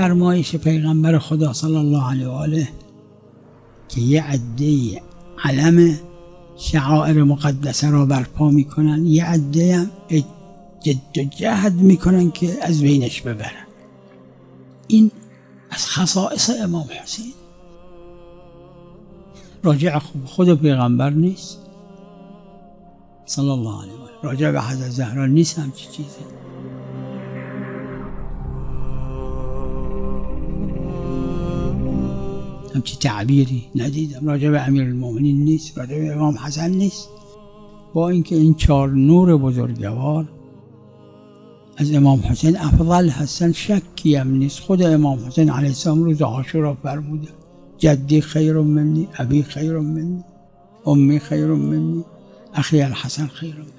فرمایش پیغمبر خدا صلی الله علیه و آله که یه عده علم شعائر مقدسه را برپا میکنن، یه عده هم جد و جهد میکنن که از بینش ببرن. این از خصائص امام حسین. راجع خود پیغمبر نیست صلی الله علیه و آله، راجع به حضرت زهرا نیست همچی چیزی. همچی تعبیری ندیدم. راجع به امیرالمومنین نیست، راجع به امام حسن نیست. با اینکه این 4 نور بزرگوار از امام حسین افضل هستن، شکی هم نیست. خود امام حسین علیه السلام روز عاشورا فرموده جدی خیر منی، ابی خیر منی، امی خیر منی، اخی الحسن خیر منی.